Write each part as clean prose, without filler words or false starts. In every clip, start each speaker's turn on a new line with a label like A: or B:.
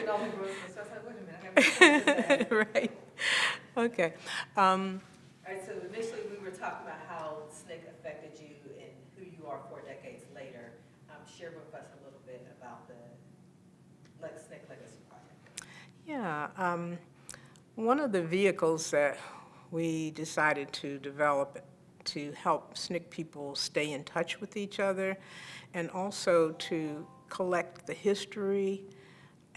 A: getting all the grossness, so I was like, wait a minute, I have to do that.
B: Right. Okay.
A: All right, so initially we were talking about how SNCC affected you and who you are 4 decades later. Share with us a little bit about the SNCC Legacy Project.
B: Yeah. One of the vehicles that we decided to develop to help SNCC people stay in touch with each other and also to collect the history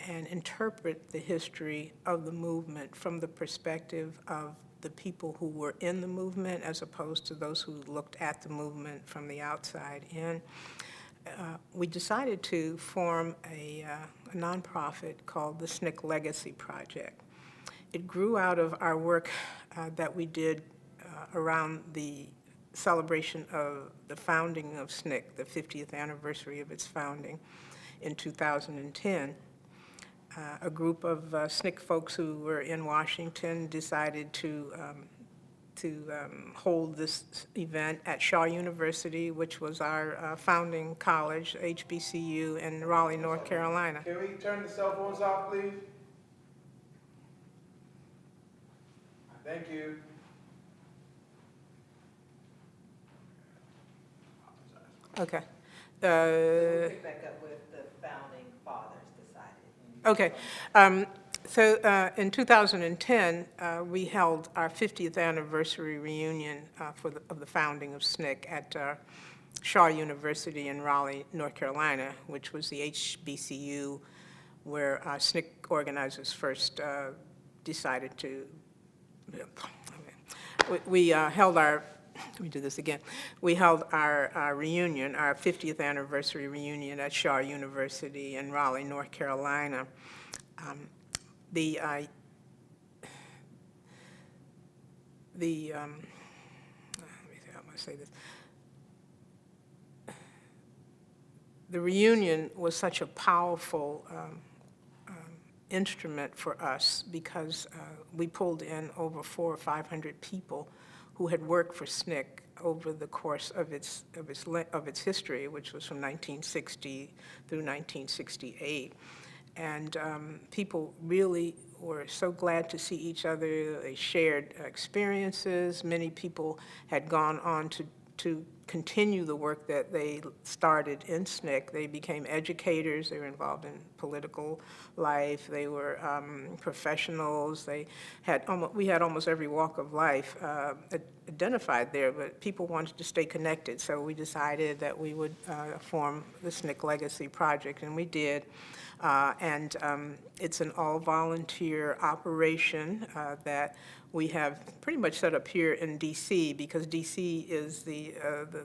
B: and interpret the history of the movement from the perspective of the people who were in the movement as opposed to those who looked at the movement from the outside in. We decided to form a nonprofit called the SNCC Legacy Project. It grew out of our work that we did around the celebration of the founding of SNCC, the 50th anniversary of its founding in 2010. A group of SNCC folks who were in Washington decided to hold this event at Shaw University, which was our founding college, HBCU, in Raleigh, North Carolina.
C: Can we turn the cell phones off, please? Thank you.
B: Okay.
A: We'll pick back up with the founding fathers decided.
B: Okay. So in 2010, we held our 50th anniversary reunion of the founding of SNCC at Shaw University in Raleigh, North Carolina, which was the HBCU where SNCC organizers first decided to. We held our. Let me do this again. We held our reunion, our 50th anniversary reunion at Shaw University in Raleigh, North Carolina. How do I say this? The reunion was such a powerful instrument for us because we pulled in over 400 or 500 people who had worked for SNCC over the course of its history, which was from 1960 through 1968. And people really were so glad to see each other. They shared experiences. Many people had gone on to continue the work that they started in SNCC. They became educators. They were involved in political life. They were professionals. We had almost every walk of life identified there, but people wanted to stay connected. So we decided that we would form the SNCC Legacy Project, and we did. It's an all-volunteer operation that we have pretty much set up here in D.C. because D.C. is the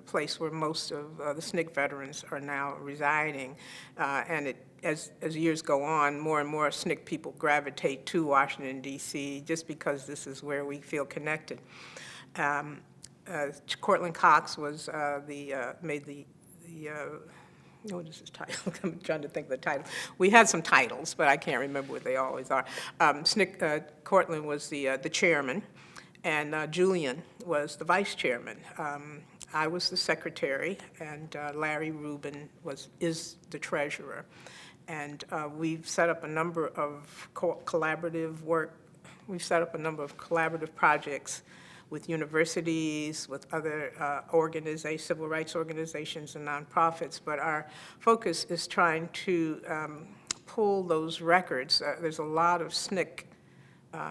B: place where most of the SNCC veterans are now residing. As years go on, more and more SNCC people gravitate to Washington, D.C. just because this is where we feel connected. Cortland Cox was made the what is his title? I'm trying to think of the title. We had some titles, but I can't remember what they always are. Cortland was the chairman, and Julian was the vice chairman. I was the secretary, and Larry Rubin is the treasurer. And we've set up a number of collaborative work. We've set up a number of collaborative projects with universities, with other civil rights organizations and nonprofits, but our focus is trying to pull those records. There's a lot of SNCC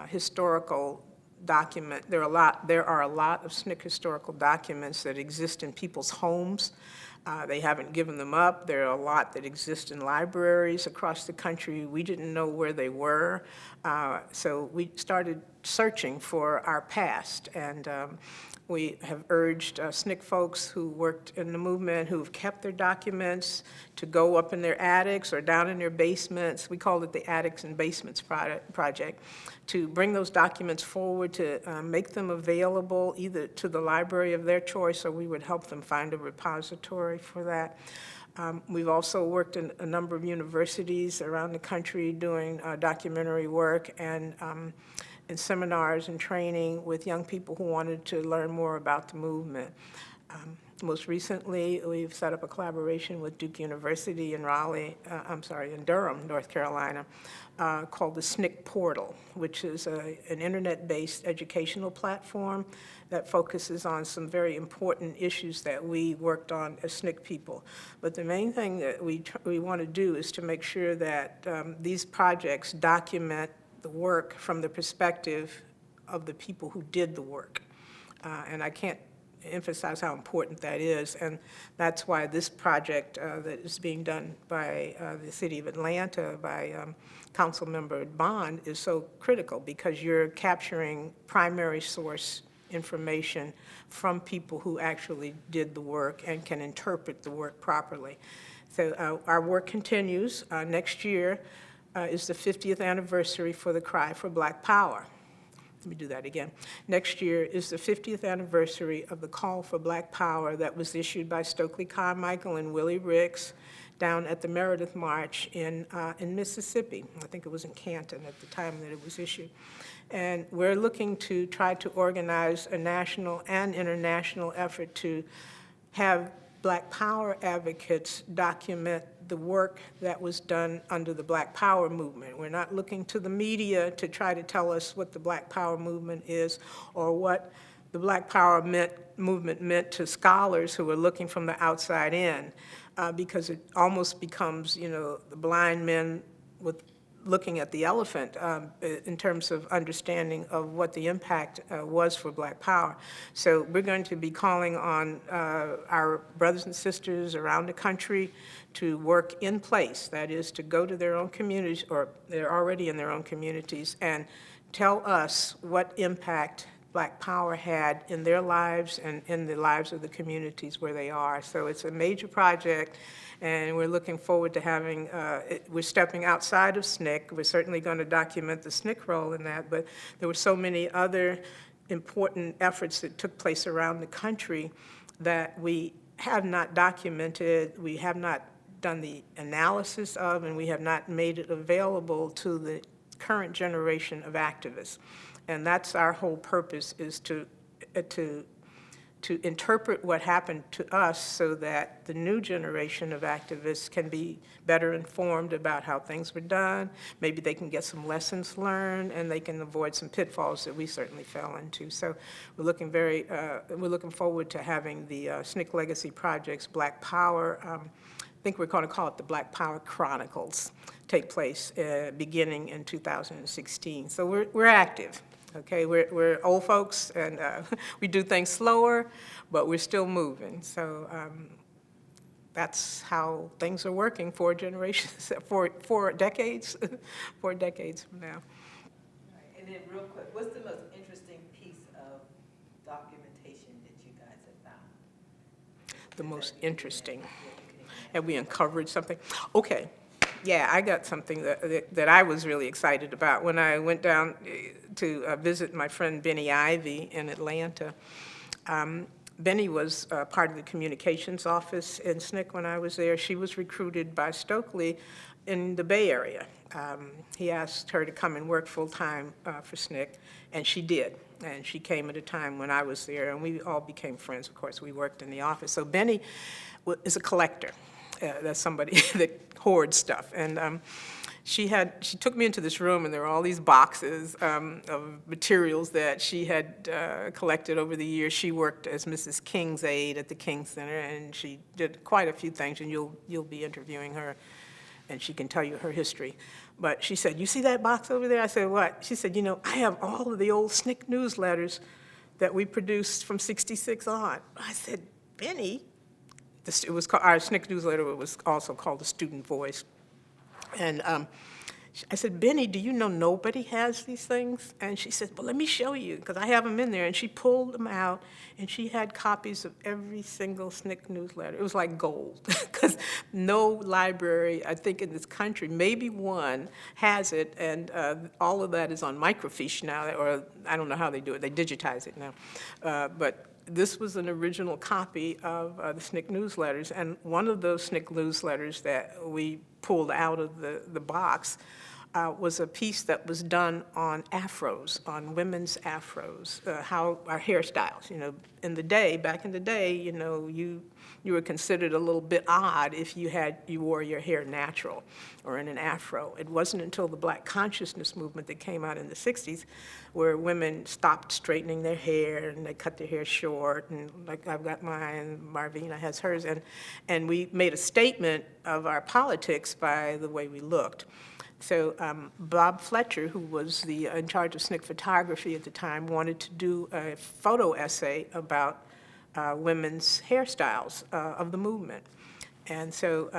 B: historical document. There are a lot of SNCC historical documents that exist in people's homes. They haven't given them up. There are a lot that exist in libraries across the country. We didn't know where they were, so we started searching for our past, and we have urged SNCC folks who worked in the movement, who've kept their documents, to go up in their attics or down in their basements. We called it the Attics and Basements Project, to bring those documents forward, to make them available either to the library of their choice, or we would help them find a repository for that. We've also worked in a number of universities around the country doing documentary work and in seminars and training with young people who wanted to learn more about the movement. Most recently, we've set up a collaboration with Duke University in in Durham, North Carolina, called the SNCC Portal, which is an internet-based educational platform that focuses on some very important issues that we worked on as SNCC people. But the main thing that we want to do is to make sure that these projects document the work from the perspective of the people who did the work. And I can't emphasize how important that is, and that's why this project that is being done by the City of Atlanta, by Councilmember Bond, is so critical, because you're capturing primary source information from people who actually did the work and can interpret the work properly. So our work continues. Next year is the 50th anniversary for the Cry for Black Power. Let me do that again. Next year is the 50th anniversary of the call for Black Power that was issued by Stokely Carmichael and Willie Ricks down at the Meredith March in Mississippi. I think it was in Canton at the time that it was issued. And we're looking to try to organize a national and international effort to have Black Power advocates document the work that was done under the Black Power movement. We're not looking to the media to try to tell us what the Black Power movement is or what the Black Power movement meant to scholars who are looking from the outside in, because it almost becomes, the blind men with looking at the elephant in terms of understanding of what the impact was for Black Power. So we're going to be calling on our brothers and sisters around the country to work in place, that is, to go to their own communities, or they're already in their own communities, and tell us what impact Black Power had in their lives and in the lives of the communities where they are. So it's a major project, and we're looking forward to having, we're stepping outside of SNCC. We're certainly going to document the SNCC role in that, but there were so many other important efforts that took place around the country that we have not documented, we have not done the analysis of, and we have not made it available to the current generation of activists. And that's our whole purpose, is to interpret what happened to us so that the new generation of activists can be better informed about how things were done. Maybe they can get some lessons learned, and they can avoid some pitfalls that we certainly fell into. So we're looking forward to having the SNCC Legacy Project's Black Power, I think we're going to call it the Black Power Chronicles, take place beginning in 2016. So we're active. Okay, we're old folks, and we do things slower, but we're still moving. So that's how things are working 4 generations, 4 decades, 4 decades from now.
A: Right. And then real quick, what's the most interesting piece of documentation that you guys have found?
B: The most interesting. Have we uncovered something? Okay. Yeah, I got something that I was really excited about. When I went down to visit my friend Benny Ivy in Atlanta, Benny was part of the communications office in SNCC when I was there. She was recruited by Stokely in the Bay Area. He asked her to come and work full-time for SNCC, and she did. And she came at a time when I was there, and we all became friends. Of course, we worked in the office. So Benny is a collector. That's somebody that hoards stuff. And she took me into this room, and there were all these boxes of materials that she had collected over the years. She worked as Mrs. King's aide at the King Center, and she did quite a few things, and you'll be interviewing her, and she can tell you her history. But she said, "You see that box over there?" I said, "What?" She said, "I have all of the old SNCC newsletters that we produced from '66 on." I said, "Benny?" It was called, our SNCC newsletter was also called The Student Voice. And I said, "Benny, do you know nobody has these things?" And she said, "Well, let me show you, because I have them in there." And she pulled them out, and she had copies of every single SNCC newsletter. It was like gold, because no library, I think, in this country, maybe one, has it, and all of that is on microfiche now, or I don't know how they do it. They digitize it now. But this was an original copy of the SNCC newsletters, and one of those SNCC newsletters that we pulled out of the box was a piece that was done on afros, on women's afros, how our hairstyles, back in the day, you were considered a little bit odd if you wore your hair natural or in an afro. It wasn't until the Black consciousness movement that came out in the 60s where women stopped straightening their hair and they cut their hair short, and like I've got mine, Marvina has hers, and we made a statement of our politics by the way we looked. So Bob Fletcher, who was in charge of SNCC photography at the time, wanted to do a photo essay about women's hairstyles of the movement. And so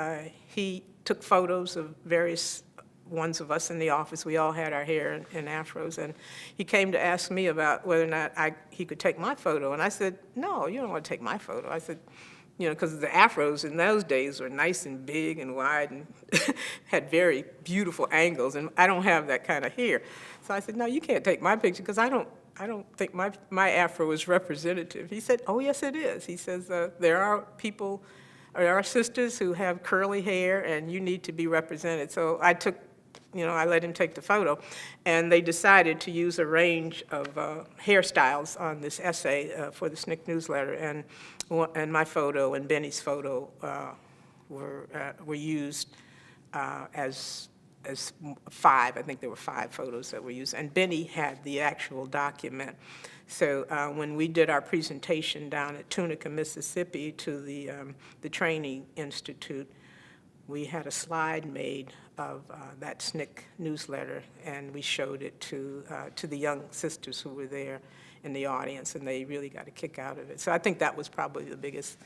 B: he took photos of various ones of us in the office. We all had our hair in afros, and he came to ask me about whether or not he could take my photo. And I said, no, you don't want to take my photo. I said, because the afros in those days were nice and big and wide and had very beautiful angles, and I don't have that kind of hair. So I said, no, you can't take my picture because I don't think my afro is representative. He said, oh, yes, it is. He says, there are sisters who have curly hair, and you need to be represented. So I let him take the photo, and they decided to use a range of hairstyles on this essay for the SNCC newsletter, and my photo and Benny's photo were used as 5. I think there were 5 photos that were used, and Benny had the actual document. So when we did our presentation down at Tunica, Mississippi, to the Training Institute, we had a slide made of that SNCC newsletter, and we showed it to the young sisters who were there in the audience, and they really got a kick out of it. So I think that was probably the biggest,